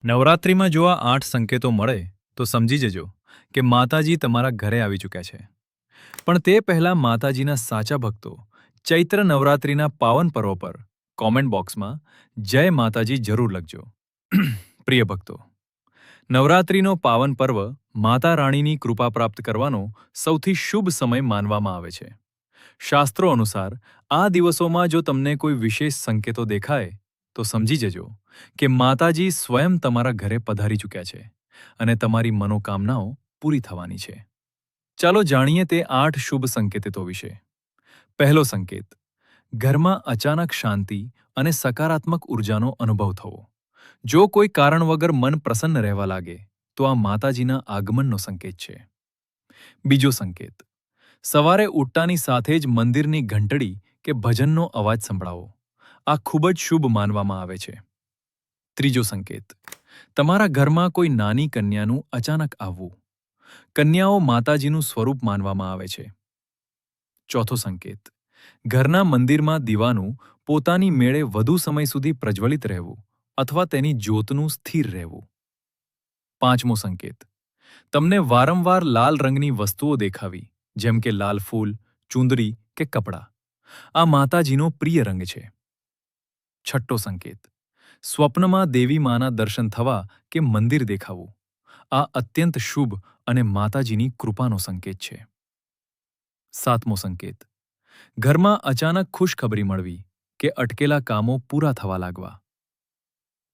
નવરાત્રિમાં જો આ 8 સંકેતો મળે તો સમજી જજો કે માતાજી તમારા ઘરે આવી ચૂક્યા છે. પણ તે પહેલાં માતાજીના સાચા ભક્તો ચૈત્ર નવરાત્રિના પાવન પર્વ પર કોમેન્ટ બોક્સમાં જય માતાજી જરૂર લખજો. પ્રિય ભક્તો, નવરાત્રિનો પાવન પર્વ માતા રાણીની કૃપા પ્રાપ્ત કરવાનો સૌથી શુભ સમય માનવામાં આવે છે. શાસ્ત્રો અનુસાર આ દિવસોમાં જો તમને કોઈ વિશેષ સંકેતો દેખાય તો સમજી જજો કે માતાજી સ્વયં તમારા ઘરે પધારી ચૂક્યા છે અને તમારી મનોકામનાઓ પૂરી થવાની છે. ચાલો જાણીએ તે 8 શુભ સંકેતો વિશે. પહેલો સંકેત: ઘરમાં અચાનક શાંતિ અને સકારાત્મક ઉર્જાનો અનુભવ થવો. જો કોઈ કારણ વગર મન પ્રસન્ન રહેવા લાગે તો આ માતાજીના આગમનનો સંકેત છે. બીજો સંકેત: સવારે ઉઠતાની સાથે જ મંદિરની ઘંટડી કે ભજનનો અવાજ સંભળાવો. આ ખૂબ જ શુભ માનવામાં આવે છે. ત્રીજો સંકેત: તમારા ઘરમાં કોઈ નાની કન્યાનું અચાનક આવવું. કન્યાઓ માતાજીનું સ્વરૂપ માનવામાં આવે છે. ચોથો સંકેત: ઘરના મંદિરમાં દીવાનું પોતાની મેળે વધુ સમય સુધી પ્રજ્વલિત રહેવું અથવા તેની જ્યોતનું સ્થિર રહેવું. પાંચમો સંકેત: તમને વારંવાર લાલ રંગની વસ્તુઓ દેખાવી, જેમ કે લાલ ફૂલ, ચુંદડી કે કપડાં. આ માતાજીનો પ્રિય રંગ છે. છઠ્ઠો સંકેત: સ્વપ્નમાં દેવી માના દર્શન થવા કે મંદિર દેખાવું. આ અત્યંત શુભ અને માતાજીની કૃપાનો સંકેત છે. સાતમો સંકેત: ઘરમાં અચાનક ખુશખબરી મળવી કે અટકેલા કામો પૂરા થવા લાગવા.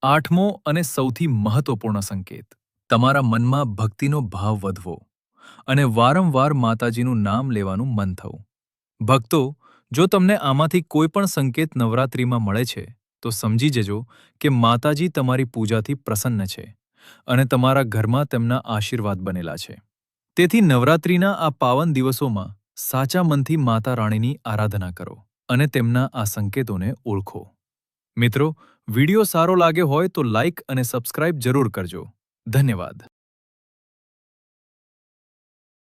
આઠમો અને સૌથી મહત્વપૂર્ણ સંકેત: તમારા મનમાં ભક્તિનો ભાવ વધવો અને વારંવાર માતાજીનું નામ લેવાનું મન થવું. ભક્તો, જો તમને આમાંથી કોઈ પણ સંકેત નવરાત્રિમાં મળે છે તો સમજી જજો કે માતાજી તમારી પૂજાથી પ્રસન્ન છે અને તમારા ઘરમાં તેમના આશીર્વાદ બનેલા છે. તેથી નવરાત્રિના આ પાવન દિવસોમાં સાચા મનથી માતા રાણીની આરાધના કરો અને તેમના આ સંકેતોને ઓળખો. મિત્રો, વિડિયો સારો લાગ્યો હોય તો લાઇક અને સબસ્ક્રાઇબ જરૂર કરજો. ધન્યવાદ.